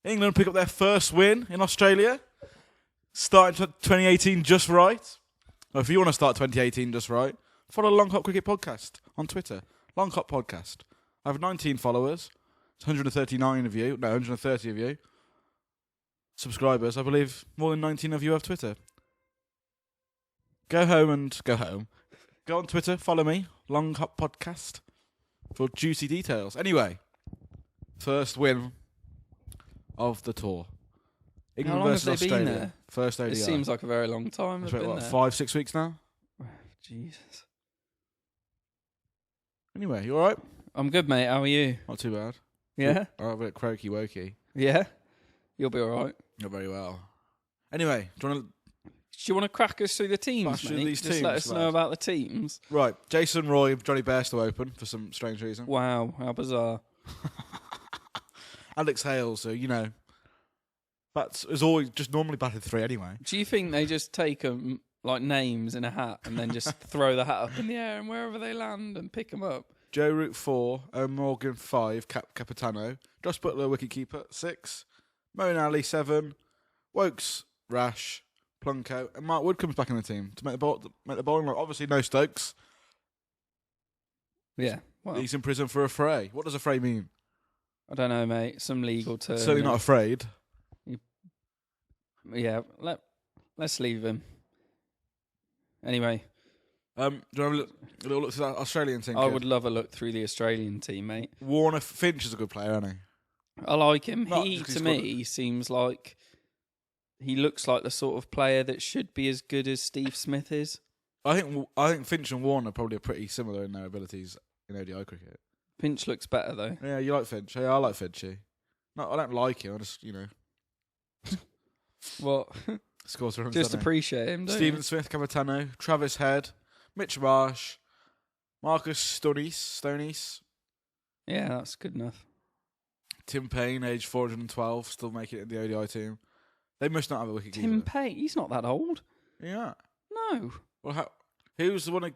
England pick up their first win in Australia. Starting 2018 just right. Or if you want to start 2018 just right, follow Long Hop Cricket Podcast on Twitter. Long Hop Podcast. I have 19 followers. It's 139 of you. No, 130 of you. Subscribers. I believe more than 19 of you have Twitter. Go home. Go on Twitter. Follow me. Long Hop Podcast. For juicy details. Anyway. First win of the tour. England How long versus have they Australia. been there? First ODI. It seems like a very long time. It's I've been what, there. 5-6 weeks now? Jesus. Anyway, you alright? I'm good, mate. How are you? Not too bad. Yeah? I'm a bit croaky wokey. Yeah? You'll be alright. Not very well. Anyway, do you want want to crack us through the teams, Bash through mate? these Just teams, let us know lad. about the teams. to... Right, Jason Roy, Johnny Bairstow open for some strange reason. Wow, how bizarre. Alex Hales, so, you know, bats is always just normally batted 3 anyway. Do you think they just take like names in a hat and then just throw the hat up in the air and wherever they land and pick them up? Joe Root 4, Morgan 5, Capitano, Josh Butler wicketkeeper 6, Moeen Ali 7, Wokes, Rash, Plunko, and Mark Wood comes back in the team to make the bowling line. Obviously no Stokes. Yeah. Well, He's in prison for a fray. What does a fray mean? I don't know, mate. Some legal term. Certainly not afraid. Yeah, let's leave him. Anyway, Do you want to have a little look through that Australian team? I kid? would love a look through the Australian team, mate. Warner Finch is a good player, isn't he? I like him. Not He, just 'cause to he's got me, seems like he looks like the sort of player that should be as good as Steve Smith is. I think Finch and Warner probably are pretty similar in their abilities in ODI cricket. Finch looks better, though. Yeah, you like Finch? Yeah, I like Finchy. No, I don't like him. I just, you know, What? scores for him. Just appreciate him, don't Stephen Smith, Capitano, Travis Head, Mitch Marsh, Marcus Stoneys, you? Yeah, that's good enough. Tim Payne, age 412, still making it in the ODI team. They must not have a wicket Tim keeper. Payne, he's not that old. Yeah. No. Well, who's the one that...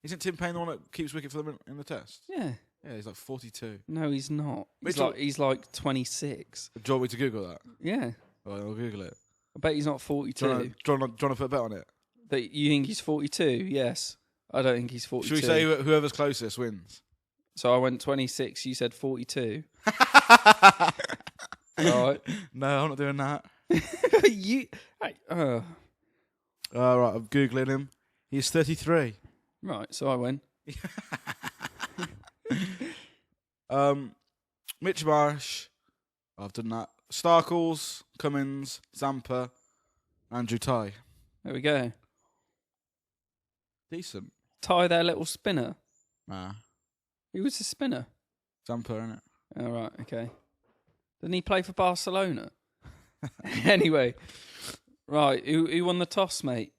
Isn't Tim Payne the one that keeps wicket for them in the test? Yeah. Yeah, he's like 42. No, he's not. Mitchell- He's like 26. Do you want me to Google that? Yeah. Well, I'll Google it. I bet he's not 42. Do you want to put a bet on it? That you think he's 42? Yes. I don't think he's 42. Should we say whoever's closest wins? So I went 26, you said 42. Alright. No, I'm not doing that. Right, Right, I'm Googling him. He's 33. right, so I win. Mitch Marsh. I've done that. Starkles, Cummins, Zampa, Andrew Ty. There we go. Decent. Ty, their little spinner. Nah. Who was the spinner? Zampa, innit? Oh, right, okay. Didn't he play for Barcelona? Anyway. Right, who won the toss, mate?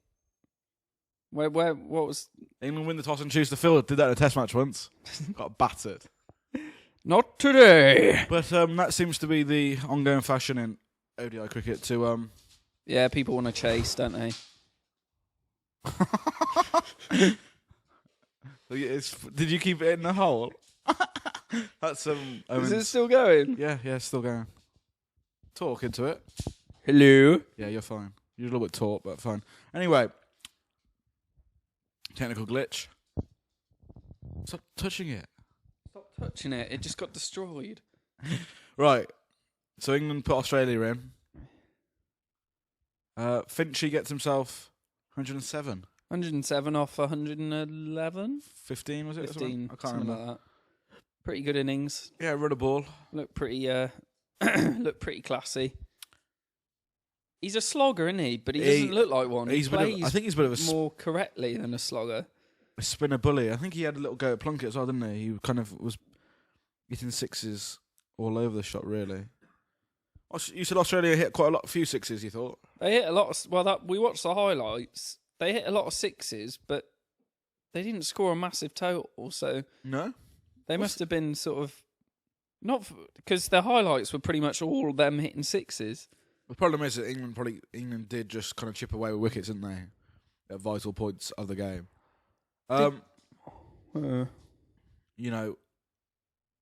What was... England win the toss and choose the field. Did that in a test match once. Got battered. Not today! But that seems to be the ongoing fashion in ODI cricket to... Yeah, people want to chase, don't they? Did you keep it in the hole? That's Is it still going? Yeah, it's still going. Talk into it. Hello? Yeah, you're fine. You're a little bit taut, but fine. Anyway, technical glitch. Stop touching it. Stop touching it. It just got destroyed. Right. So England put Australia in. Finchy gets himself 107. 107 off 111? 15, was it? 15, I can't something remember. like that. Pretty good innings. Yeah, run a ball. Look pretty classy. He's a slogger, isn't he? But he doesn't look like one. He plays I think he's a bit of a more correctly than a slogger. spinner bully. I think he had a little go at Plunkett as well, didn't he? He kind of was getting sixes all over the shot, really. You said Australia hit quite a few sixes, you thought? They hit a lot of... we watched the highlights. They hit a lot of sixes, but they didn't score a massive total, so... No? They must have been sort of... Not... Because their highlights were pretty much all them hitting sixes. The problem is that England did just kind of chip away with wickets, didn't they? At vital points of the game. You know,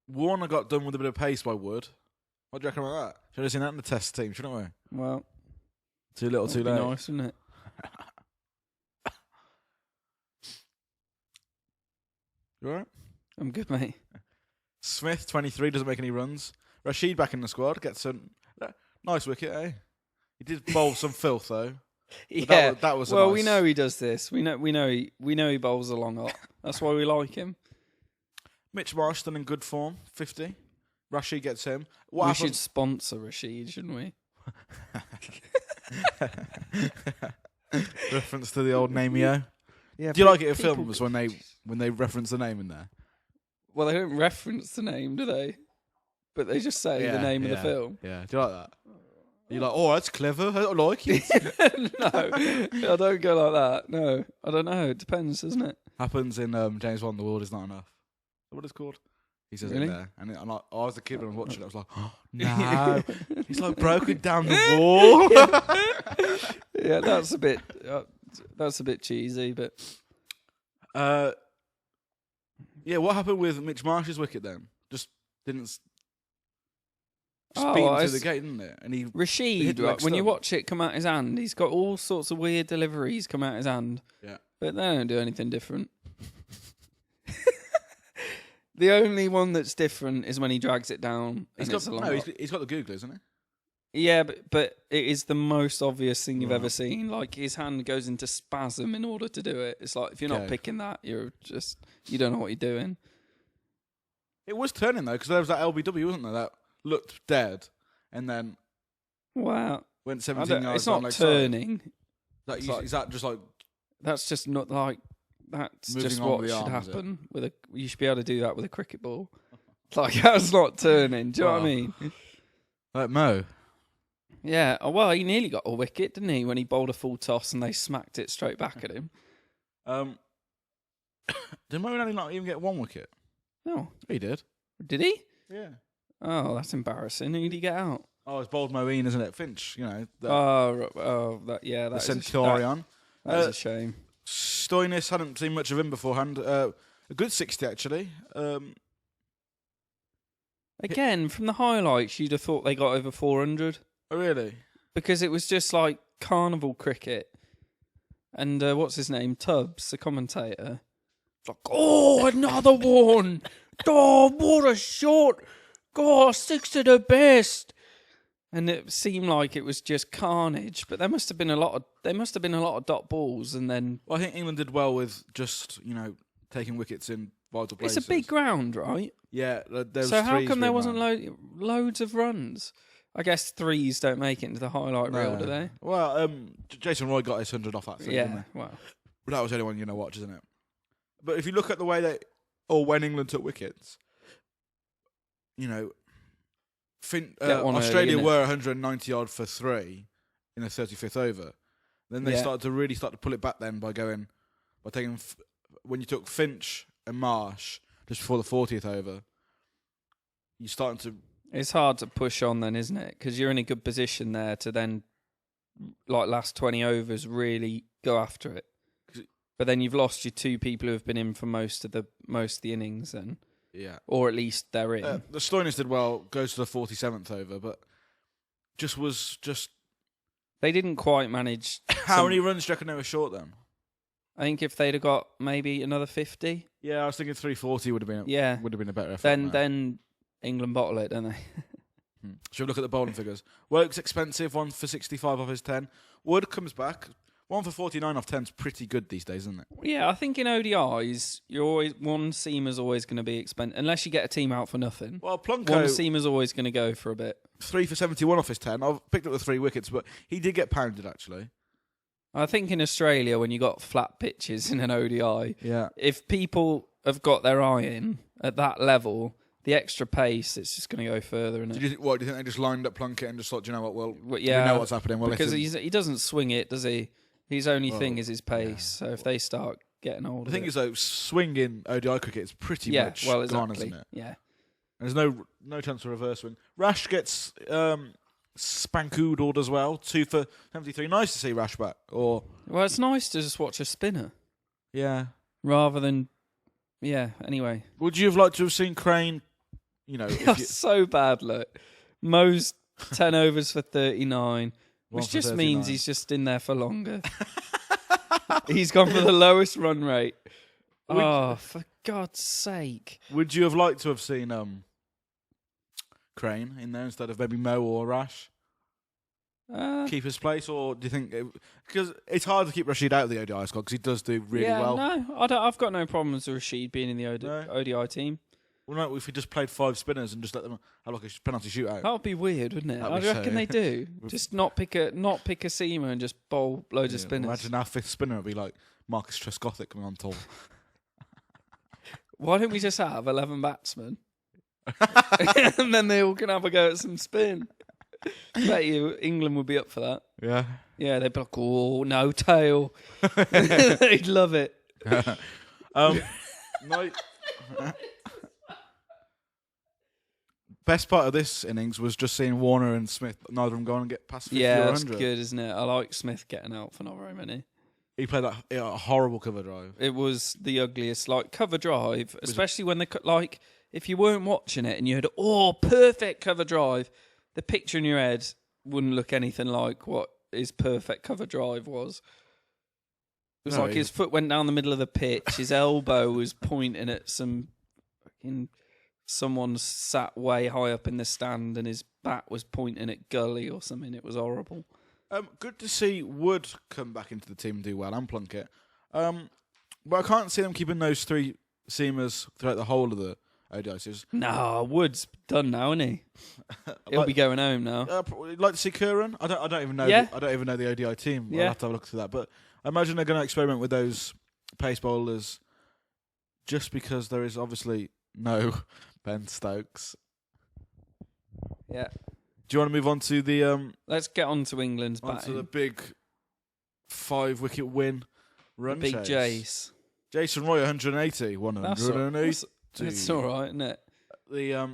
Warner got done with a bit of pace by Wood. What do you reckon about that? Should have seen that in the test team, shouldn't we? Well, Too little, too that'd be late. nice, wouldn't it? You alright? I'm good, mate. Smith, 23, doesn't make any runs. Rashid back in the squad, gets a nice wicket, eh? He did bowl some filth, though. Yeah. That was well, nice... we know he does this. We know he bowls a long hop. That's why we like him. Mitch Marsh still in good form, 50. Rashid gets him. We should sponsor Rashid, shouldn't we? Reference to the old Namio. Yeah. Do you like it in films when they reference the name in there? Well, they don't reference the name, do they? But they just say the name of the film. Yeah. Do you like that? You're like, oh, that's clever. I like it. No, I don't go like that. No, I don't know. It depends, doesn't it? Happens in James Bond, The World Is Not Enough. Is that what it's called? He says Really? it there. And I was a kid when I was watching it. I was like, oh, no. He's like broken down the wall. Yeah, that's a bit cheesy, but... Yeah, what happened with Mitch Marsh's wicket then? Just didn't... Oh, beat him to the gate, didn't it? And he Rashid, hit the right, leg when you stump. watch it come out his hand, he's got all sorts of weird deliveries come out his hand. Yeah. But they don't do anything different. The only one that's different is when he drags it down. He's got the googly, isn't he? Yeah, but it is the most obvious thing you've Right. ever seen. Like, his hand goes into spasm in order to do it. It's like, if you're not Okay. picking that, you don't know what you're doing. It was turning, though, because there was that LBW, wasn't there, that looked dead and then Wow. went 17 yards It's down not leg turning. side. Is that just like... That's just not like... That's Moving just on what with the should arm, is it? happen. You should be able to do that with a cricket ball. Like, that's not turning. Do you know what I mean? Like Mo. Yeah. Oh, well, he nearly got a wicket, didn't he, when he bowled a full toss and they smacked it straight back at him? Did Mo only not even get one wicket? No. He did. Did he? Yeah. Oh, that's embarrassing. Who did he get out? Oh, it's bowled Moeen, isn't it? Finch, That the is Centurion. that is a shame. Stoinis, hadn't seen much of him beforehand. A good 60, actually. Again, from the highlights, you'd have thought they got over 400 Oh, really? because it was just like carnival cricket. And what's his name? Tubbs, the commentator. Like, oh, another one! Oh, what a shot! God, 6 to the best. And it seemed like it was just carnage, but there must have been a lot of dot balls, and then Well, I think England did well with just, taking wickets in vital places. it's a big ground, right? Yeah, there was So how threes come there being wasn't ran. loads of runs? I guess threes don't make it into the highlight reel, do they? Well, Jason Roy got his 100 off that thing, didn't Yeah, he? well, But that was the only one watch, isn't it? But if you look at the way when England took wickets, Australia early, innit? were 190 odd for 3 in the 35th over. Then they started to pull it back then by taking when you took Finch and Marsh just before the 40th over. You're starting to... it's hard to push on then, isn't it? Because you're in a good position there to then, like, last 20 overs, really go after it. But then you've lost your 2 people who have been in for most of the innings, then. Yeah. Or at least they're in. The Stoinis did well, goes to the 47th over, but They didn't quite manage. How many runs do you reckon they were short then? I think if they'd have got maybe another 50, Yeah, I was thinking 340 would have been a better effort. then England bottle it, don't they? Should we look at the bowling figures? Woke's expensive, 1 for 65 off his 10. Wood comes back, 1 for 49 off 10 is pretty good these days, isn't it? Yeah, I think in ODIs, one seamer's always going to be expensive unless you get a team out for nothing. Well, Plunko, One seamer's always going to go for a bit. 3 for 71 off his 10. I've picked up the 3 wickets, but he did get pounded actually. I think in Australia, when you got flat pitches in an ODI, Yeah. if people have got their eye in at that level, the extra pace, it's just going to go further. Do you think they just lined up Plunkett and just thought, do you know what? Well, yeah, we know what's happening. Well, because he doesn't swing it, does he? His only Well, thing is his pace. yeah. So if they start getting hold the of thing it, is though, swing in ODI cricket is pretty much gone, isn't it? Yeah. There's no chance for reverse swing. Rash gets spankoodled as well. 2 for 73. Nice to see Rash back. Well, it's nice to just watch a spinner Yeah. rather than, anyway. Would you have liked to have seen Crane? If That's so bad, look. Mo's 10 overs for 39, One which for just 39. means he's just in there for longer. He's gone for the lowest run rate. For God's sake. Would you have liked to have seen Crane in there instead of maybe Mo or Rash? Keep his place, or do you think... Because it's hard to keep Rashid out of the ODI squad because he does do really well. No, I've got no problems with Rashid being in the ODI team. Well, no, if he just played 5 spinners and just let them have like a penalty shootout. That would be weird, wouldn't it? That'd I be reckon so- they do. Just not pick a seamer and just bowl loads of spinners. Imagine our 5th spinner would be like Marcus Trescothick coming on tour. Why don't we just have 11 batsmen? And then they all can have a go at some spin. I bet you England would be up for that. Yeah. Yeah, they'd be like, oh, no tail. They'd love it. My best part of this innings was just seeing Warner and Smith, neither of them go on and get past 50 or Yeah, 100. that's good, isn't it? I like Smith getting out for not very many. He played a horrible cover drive. It was the ugliest, cover drive, especially when if you weren't watching it and you had, perfect cover drive, the picture in your head wouldn't look anything like what his perfect cover drive was. It was his foot went down the middle of the pitch, his elbow was pointing at someone sat way high up in the stand and his bat was pointing at Gully or something. It was horrible. Good to see Wood come back into the team and do well, and Plunkett. But I can't see them keeping those 3 seamers throughout the whole of the ODI series. No, Wood's done now, isn't he? He'll be going home now. Like to see Curran. I don't even know. Yeah. I don't even know the ODI team. Yeah. I'll have to have a look through that. But I imagine they're going to experiment with those pace bowlers, just because there is obviously no Ben Stokes. Yeah. Do you want to move on to the Let's get on to England's onto batting. the big 5-wicket win run Big chase? Jace. Jason Roy 180, 180. It's all right, isn't it? The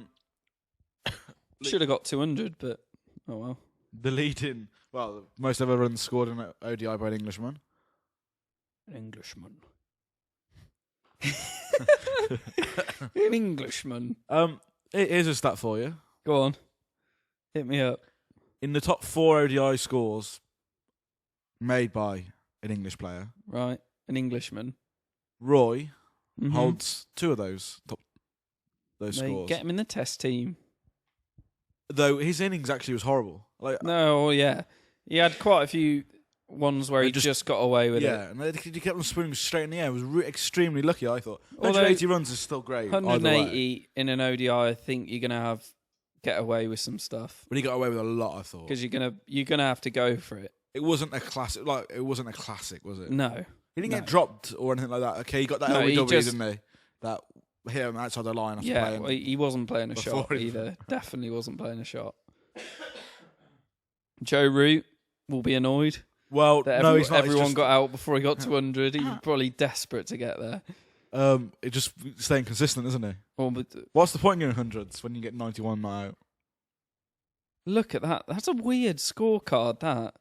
Should have got 200, but oh well. the leading, most ever runs scored in an ODI by an Englishman. Englishman. An Englishman. Here's a stat for you. Go on. Hit me up. In the top 4 ODI scores made by an English player, Right. An Englishman. Roy Mhm. holds 2 of those Mate, scores. get him in the test team. Though his innings actually was horrible. No, yeah. He had quite a few ones where They he just got away with it. yeah, and he kept on spinning straight in the air. It was extremely lucky, I thought. Although 180 runs is still great. either way. 180 in an ODI, I think you're gonna get away with some stuff But he got away with a lot, I thought. because you're gonna have to go for it. It wasn't a classic. It wasn't a classic, was it? No, He didn't No. get dropped or anything like that. Okay, he got that No, he LBW, just- didn't he? That hit him outside the line after yeah, playing. well, he wasn't playing a before shot he- either. Definitely wasn't playing a shot. Joe Root will be annoyed Well, that no, he's not. He's everyone just, got out before he got to 100. He was probably desperate to get there. It's just staying consistent, isn't he? Well, but What's the point in getting hundreds when you get 91 not out? look at that. That's a weird scorecard, that.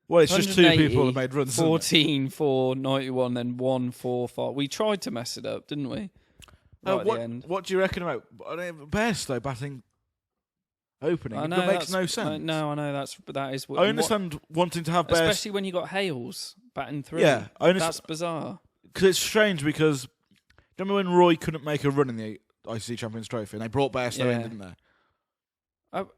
Well, it's just 2 people that 180, made runs. Isn't it? 14, 4, 91, then 1, 4, 5. We tried to mess it up, didn't we? Right at the end. What do you reckon about Bairstow batting opening? I It know makes that's- no sense. No, I know that is what. I understand wanting to have Bairstow. especially when you got Hales batting through. Yeah, I understand. That's bizarre. Because it's strange because... Do you remember when Roy couldn't make a run in the ICC Champions Trophy and they brought Bairstow in, Yeah. didn't they? Oh.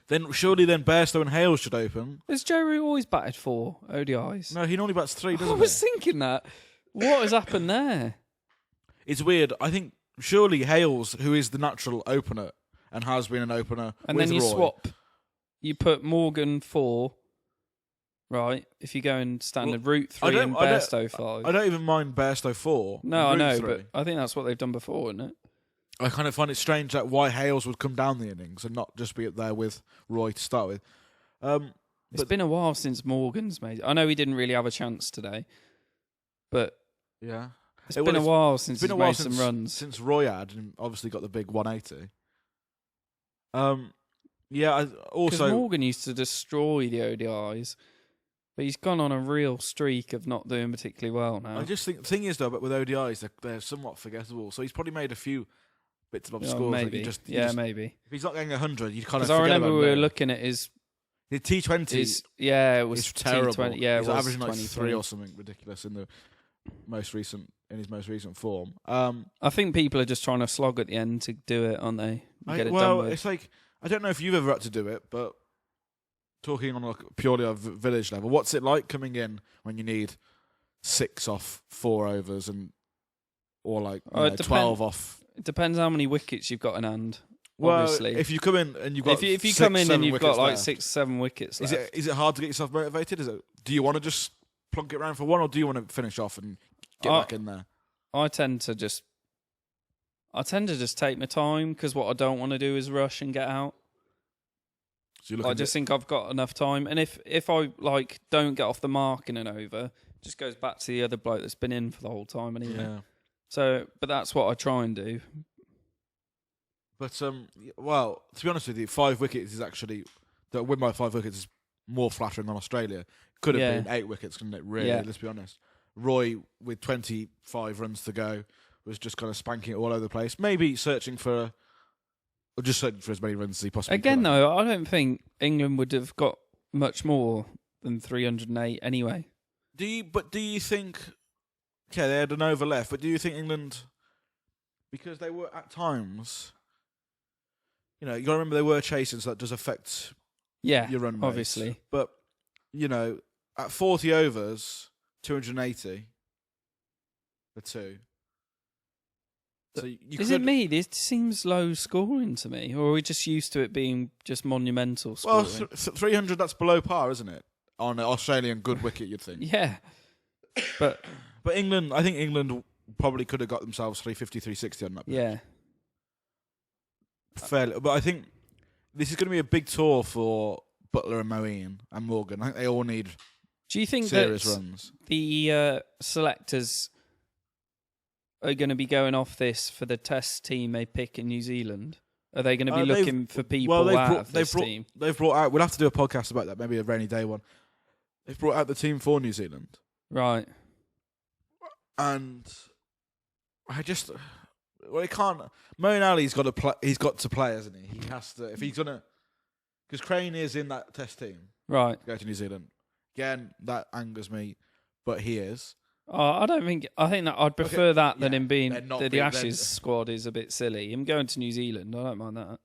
Then surely Bairstow and Hales should open. Has Joe Root always batted 4 ODIs? No, he normally bats 3, I doesn't was he? thinking that. What has happened there? It's weird. I think surely Hales, who is the natural opener and has been an opener And with then you Roy, swap. You put Morgan 4, right? If you go in standard Root 3 and Bairstow 5. I don't even mind Bairstow 4. No, I and Root know, 3. but I think that's what they've done before, isn't it? I kind of find it strange that why Hales would come down the innings and not just be there with Roy to start with. It's been a while since Morgan's made. I know he didn't really have a chance today, but Yeah. it's been a while since It's been he's a while made some runs. since Roy had and obviously got the big 180. Yeah, Because also Morgan used to destroy the ODIs, but he's gone on a real streak of not doing particularly well now. I just think the thing is though, but with ODIs they're somewhat forgettable. So he's probably made a few bits above scores. Maybe. Maybe. If he's not getting 100, you kind of. Because I remember we were looking at his T20. It was terrible. T20. Yeah, he's it was averaging like 23. 3 or something ridiculous in his most recent form. I think people are just trying to slog at the end to do it, aren't they? Get it done with. It's like I don't know if you've ever had to do it, but talking on like purely a village level, what's it like coming in when you need 6 off 4 overs or like 12 off? It depends how many wickets you've got in hand. Well, obviously, if you come in and you've got if you come in and you've got like left, 6-7 wickets left, is it hard to get yourself motivated? Do you want to just plonk it around for one, or do you want to finish off and get back in there? I tend to just take my time, because what I don't want to do is rush and get out. So I just think I've got enough time, and if I like don't get off the mark in an over, it just goes back to the other bloke that's been in for the whole time anyway. Yeah. So, but that's what I try and do. But well, to be honest with you, 5 wickets is actually the win by 5 wickets is more flattering than Australia. Could have been 8 wickets, couldn't it? Really, let's be honest. Roy, with 25 runs to go, was just kind of spanking it all over the place. Maybe searching for as many runs as he possibly could. Again, though, I don't think England would have got much more than 308 anyway. Do you think? Okay, they had an over left, but do you think England, because they were at times, you got to remember they were chasing, so that does affect your run rates. Obviously. But at 40 overs, 280 for 2. So it me? This seems low scoring to me, or are we just used to it being just monumental scoring? Well, 300, that's below par, isn't it? On an Australian good wicket, you'd think. Yeah. But England, I think England probably could have got themselves 350, 360 on that pitch. Yeah. Fairly, but I think this is going to be a big tour for Butler and Moeen and Morgan. I think they all need Do you think serious that runs. The selectors are going to be going off this for the test team they pick in New Zealand? Are they going to be looking for people out of this team? They've brought out... We'll have to do a podcast about that, maybe a rainy day one. They've brought out the team for New Zealand. Right. And I just... Well, he can't... Moeen Ali's got to play. He's got to play, hasn't he? He has to... If he's going to... Because Crane is in that test team. Right. To go to New Zealand. Again, that angers me, but he is. I think that I'd prefer that than him being the Ashes squad is a bit silly. Him going to New Zealand, I don't mind that.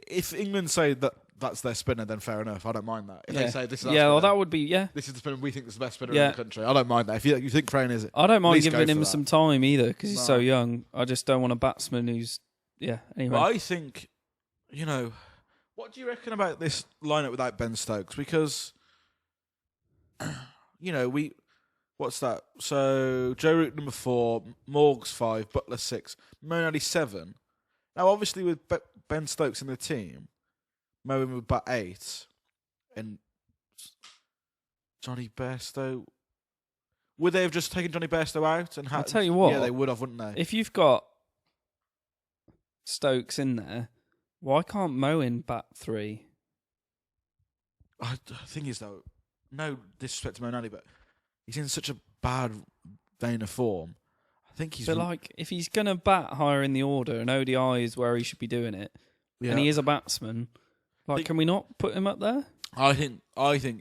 If England say that that's their spinner, then fair enough. I don't mind that. If they say this is our spinner, that would be this is the spinner we think is the best spinner in the country. I don't mind that. If you think Crane is it, I don't mind giving him some time either, because he's so young. I just don't want a batsman who's Anyway, but I think what do you reckon about this lineup without Ben Stokes? Because what's that? So Joe Root number 4, Morgs 5, Butler 6, Moeen Ali 7. Now, obviously, with Ben Stokes in the team, Moeen would bat 8, and Johnny Bairstow. Would they have just taken Johnny Bairstow out? And I'll tell you what. Yeah, they would have, wouldn't they? If you've got Stokes in there, why can't Moeen bat 3? The thing is, though, no disrespect to Moeen Ali, but he's in such a bad vein of form. I think he's... But, if he's going to bat higher in the order, and ODI is where he should be doing it, and he is a batsman, can we not put him up there? I think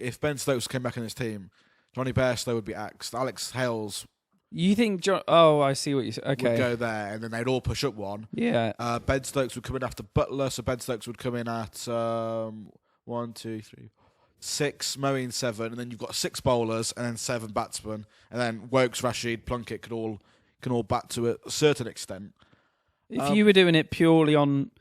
if Ben Stokes came back in his team, Johnny Bairstow would be axed. Alex Hales... You think... I see what you say. Okay. Would go there, and then they'd all push up one. Yeah. Ben Stokes would come in after Butler, so Ben Stokes would come in at 1, 2, 3... 6, Moeen 7, and then you've got 6 bowlers and then 7 batsmen, and then Wokes, Rashid, Plunkett can all bat to a certain extent. If you were doing it purely on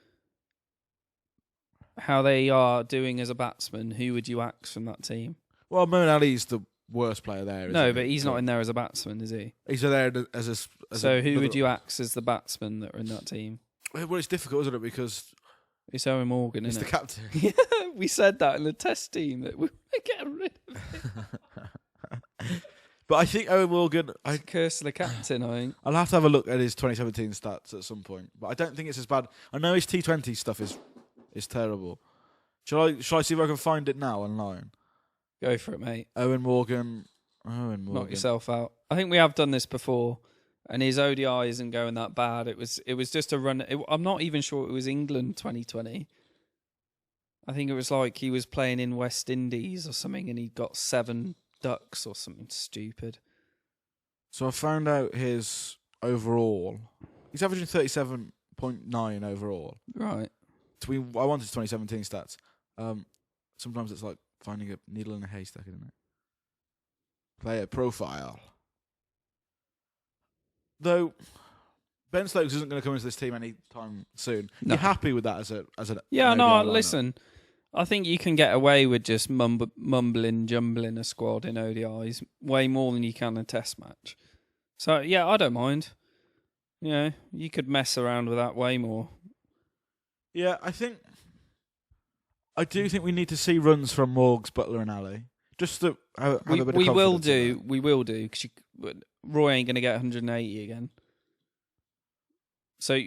how they are doing as a batsman, who would you axe from that team? Well, Moeen Ali's the worst player there. No, but he's not in there as a batsman, is he? He's there as a... So who would you axe as the batsmen that are in that team? Well, it's difficult, isn't it? Because... It's Owen Morgan, isn't it? It's the captain. Yeah, we said that in the test team, that we're getting rid of it. But I think Owen Morgan... Curse of the captain, I think. I'll have to have a look at his 2017 stats at some point. But I don't think it's as bad. I know his T20 stuff is terrible. Shall I see if I can find it now online? Go for it, mate. Owen Morgan. Knock yourself out. I think we have done this before. and his ODI isn't going that bad. It was just a run. I'm not even sure it was England 2020. I think it was like he was playing in West Indies or something, and he got 7 ducks or something stupid. So I found out his overall. He's averaging 37.9 overall. Right. I wanted 2017 stats. Sometimes it's like finding a needle in a haystack, isn't it? Player profile. Though Ben Stokes isn't going to come into this team anytime soon. No. You're happy with that as an Yeah, an no. ODI lineup? Listen, I think you can get away with just mumbling, jumbling a squad in ODIs way more than you can in a Test match. So yeah, I don't mind. You know, you could mess around with that way more. Yeah, I do think we need to see runs from Morgs, Butler, and Ali. Just to have a bit of confidence. We will do, because Roy ain't going to get 180 again. So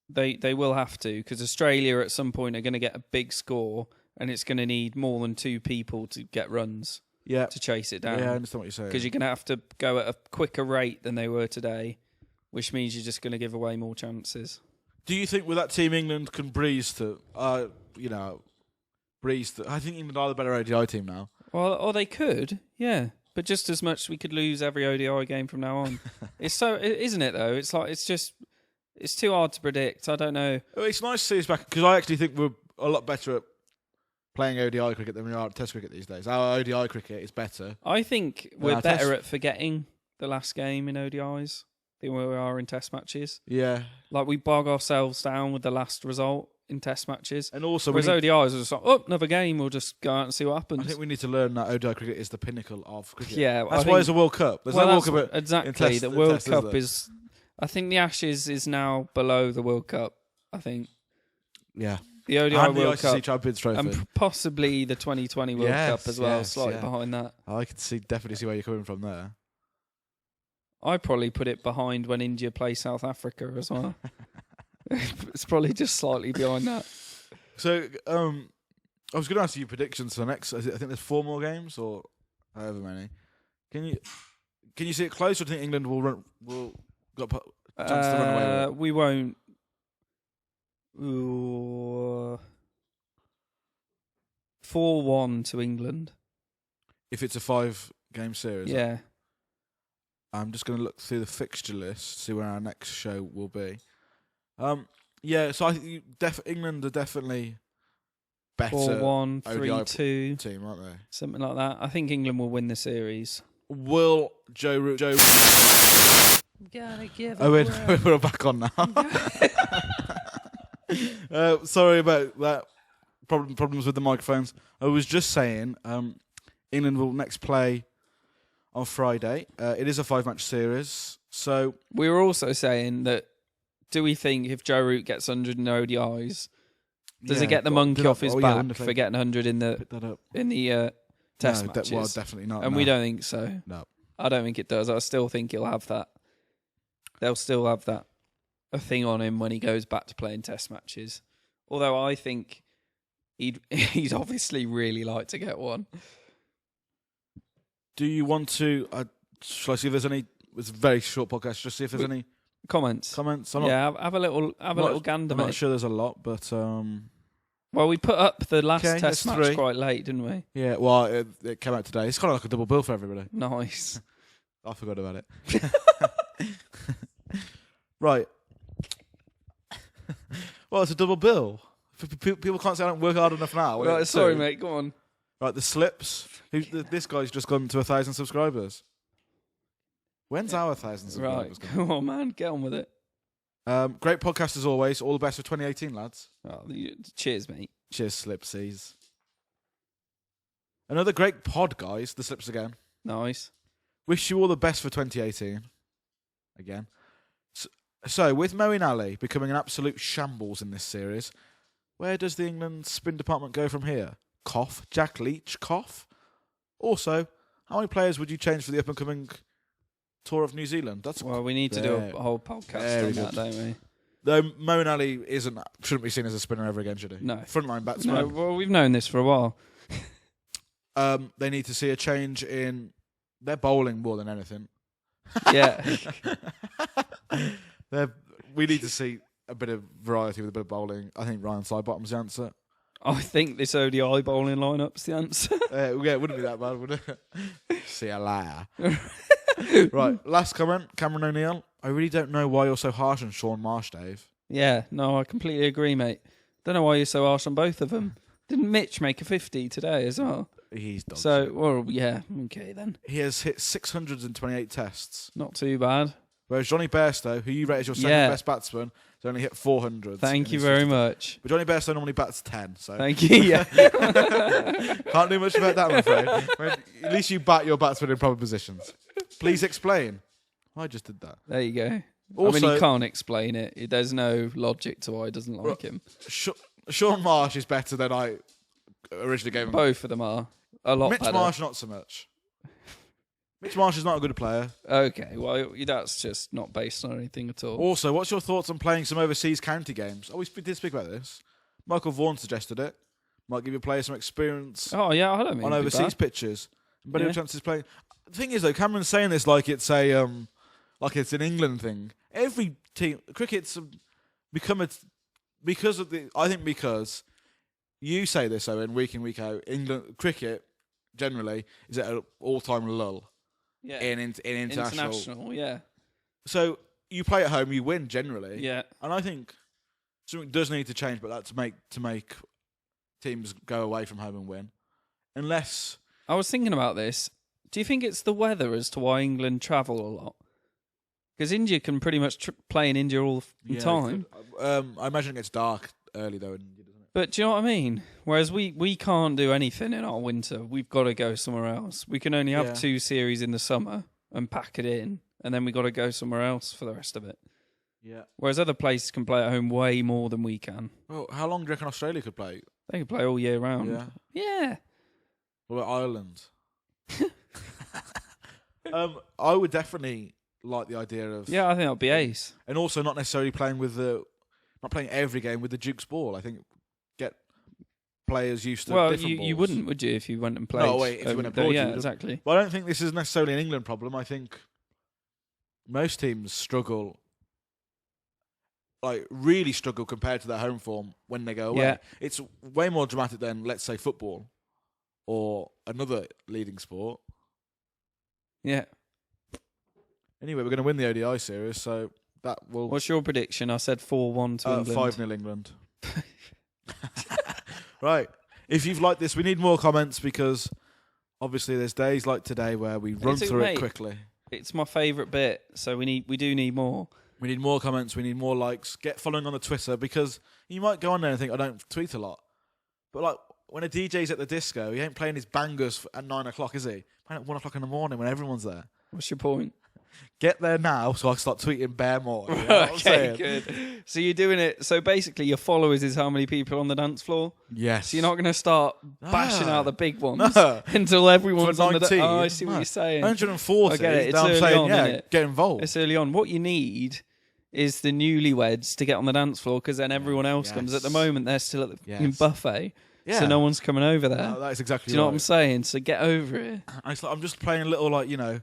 they will have to, because Australia at some point are going to get a big score, and it's going to need more than 2 people to get runs to chase it down. Yeah, I understand what you're saying. Because you're going to have to go at a quicker rate than they were today, which means you're just going to give away more chances. Do you think with that team England can breeze to, I think England are the better ODI team now. Well, or they could, yeah. But just as much we could lose every ODI game from now on. Isn't it though? It's like, it's too hard to predict. I don't know. It's nice to see us back, because I actually think we're a lot better at playing ODI cricket than we are at Test cricket these days. Our ODI cricket is better. I think we're better at forgetting the last game in ODIs than we are in Test matches. Yeah. Like, we bog ourselves down with the last result in Test matches. And also, whereas ODIs are just like, another game, we'll just go out and see what happens. I think we need to learn that ODI cricket is the pinnacle of cricket. Yeah. That's why it's a World Cup. There's no World Cup exactly. The World Cup is... I think the Ashes is now below the World Cup, I think. Yeah. The ODI and World the Cup. ICC Champions Trophy. And possibly the 2020 World Cup as well, slightly behind that. I can definitely see where you're coming from there. I'd probably put it behind when India play South Africa as well. It's probably just slightly behind that. So, I was going to ask you predictions for the next. I think there's 4 more games or however many. Can you see it close, or do you think England will got a chance to run away with it? We won't. 4-1 to England. If it's a 5-game series? Yeah. I'm just going to look through the fixture list, see where our next show will be. Yeah, so I think England are definitely better 4-1, ODI 3-2 team, aren't they? Something like that. I think England will win the series. Will Joe Gotta give we're back on now. Sorry about that. Problems with the microphones. I was just saying, England will next play on Friday. It is a 5-match series, so we were also saying that. Do we think if Joe Root gets 100 in ODIs, does it get the monkey off his back for getting 100 in the Test matches? Well, definitely not. And we don't think so. No, I don't think it does. I still think he'll have that. They'll still have that thing on him when he goes back to playing Test matches. Although I think he'd obviously really like to get one. Do you want to? Shall I see if there's any? It's a very short podcast. Just see if there's any comments. I'm have a little gander. I'm mate. not sure there's a lot, but well, we put up the last Test match 3. quite late, didn't we? Yeah. Well, it came out today. It's kind of like a double bill for everybody. Nice. I forgot about it. Right. Well, it's a double bill. People can't say I don't work hard enough now. Right, sorry, mate. Go on. Right, the Slips. This guy's just gone to 1,000 subscribers. When's our 1,000 subscribers? Right, come on, man. Get on with it. Great podcast as always. All the best for 2018, lads. Oh, cheers, mate. Cheers, Slipsies. Another great pod, guys. The Slips again. Nice. Wish you all the best for 2018. Again. So, with Moeen Ali becoming an absolute shambles in this series, where does the England spin department go from here? Cough. Jack Leach. Cough. Also, how many players would you change for the up-and-coming tour of New Zealand? We need to do a whole podcast on that, don't we? Though Moeen Ali shouldn't be seen as a spinner ever again, should he? No. Frontline batsman. No, well, we've known this for a while. They need to see a change in their bowling more than anything. Yeah. We need to see a bit of variety with a bit of bowling. I think Ryan Sidebottom's the answer. I think this ODI bowling lineup's the answer. Yeah, it wouldn't be that bad, would it? See you later. Right, last comment. Cameron O'Neill. I really don't know why you're so harsh on Sean Marsh, Dave. Yeah, no, I completely agree, mate. Don't know why you're so harsh on both of them. Didn't Mitch make a 50 today as well? He's done. So, well, yeah, okay then. He has hit 628 tests. Not too bad. Whereas Johnny Bairstow, who you rate as your second best batsman, has only hit 400. Thank you very much. But Johnny Bairstow normally bats 10, so... Thank you, yeah. Can't do much about that, I'm afraid. At least you bat your batsman in proper positions. Please explain. I just did that. There you go. Also, I mean, he can't explain it. There's no logic to why he doesn't like him. Sean Marsh is better than I originally gave him. Both of them are a lot better. Mitch Marsh, not so much. Mitch Marsh is not a good player. Okay, well, that's just not based on anything at all. Also, what's your thoughts on playing some overseas county games? Oh, we did speak about this. Michael Vaughan suggested it. Might give your players some experience Oh, yeah, I don't mean on it'd be overseas bad. pitches. Better chances of playing. The thing is, though, Cameron's saying this like it's an England thing. Every team, cricket's become because you say this, Owen, week in, week out. England cricket generally is at an all-time lull. Yeah. In international. Yeah. So you play at home, you win generally. Yeah. And I think something does need to change, but that to make teams go away from home and win. Unless I was thinking about this. Do you think it's the weather as to why England travel a lot? Because India can pretty much play in India all the time. I imagine it gets dark early though in India, doesn't it? But do you know what I mean? Whereas we can't do anything in our winter. We've got to go somewhere else. We can only have 2 series in the summer and pack it in, and then we got to go somewhere else for the rest of it. Yeah. Whereas other places can play at home way more than we can. Well, how long do you reckon Australia could play? They can play all year round. Yeah. Yeah. What about Ireland? I would definitely like the idea of Yeah, I think that'd be ace. and also not necessarily playing with not playing every game with the Duke's ball. I think get players used to different balls. You wouldn't, would you, if you went and played? No, wait, if you went abroad, yeah, you would. exactly. But I don't think this is necessarily an England problem. I think most teams struggle, like really struggle compared to their home form when they go away. Yeah. It's way more dramatic than, let's say, football or another leading sport. Yeah. Anyway, we're going to win the ODI series, so that will... What's your prediction? I said 4-1 to England. 5-0 England. Right. If you've liked this, we need more comments because obviously there's days like today where we run through it quickly. It's my favourite bit, so we do need more. We need more comments. We need more likes. Get following on the Twitter because you might go on there and think, I don't tweet a lot. But like when a DJ's at the disco, he ain't playing his bangers at 9 o'clock, is he? Playing at 1 o'clock in the morning when everyone's there. What's your point? Get there now so I can start tweeting bare more. You know what I'm Okay, saying? good. So you're doing it. So basically, your followers is how many people on the dance floor. Yes. So you're not going to start bashing out the big ones No. until everyone's For on the 19, Oh, I see what you're saying. 140. I get it. It's I'm early saying, on, innit? get involved. It's early on. What you need is the newlyweds to get on the dance floor because then everyone else comes. At the moment, they're still at the fucking buffet. Yeah. So no one's coming over there. No, that is exactly Do you know right. what I'm saying? So get over it. I'm just playing a little, like, you know...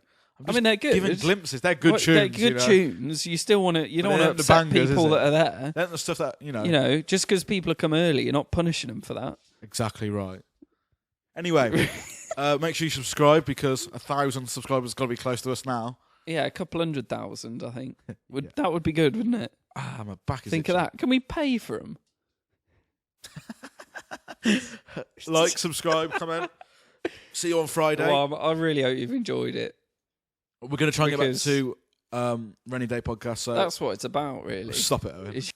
I mean, they're good. Giving glimpses. They're good tunes. They're good you know? tunes. You still want to. You don't But want to they're not upset the bangers, people is that it? are there. They're the stuff that, you know... You know, just because people have come early, you're not punishing them for that. Exactly right. Anyway, make sure you subscribe because 1,000 subscribers has got to be close to us now. Yeah, a couple 100,000, I think. That would be good, wouldn't it? My back is Think itching. of that. Can we pay for them? Like, subscribe, comment. See you on Friday. Well, I really hope you've enjoyed it. We're going to try and get back Because- to Rainy Day podcast. So That's what it's about, really. stop it, Owen. It's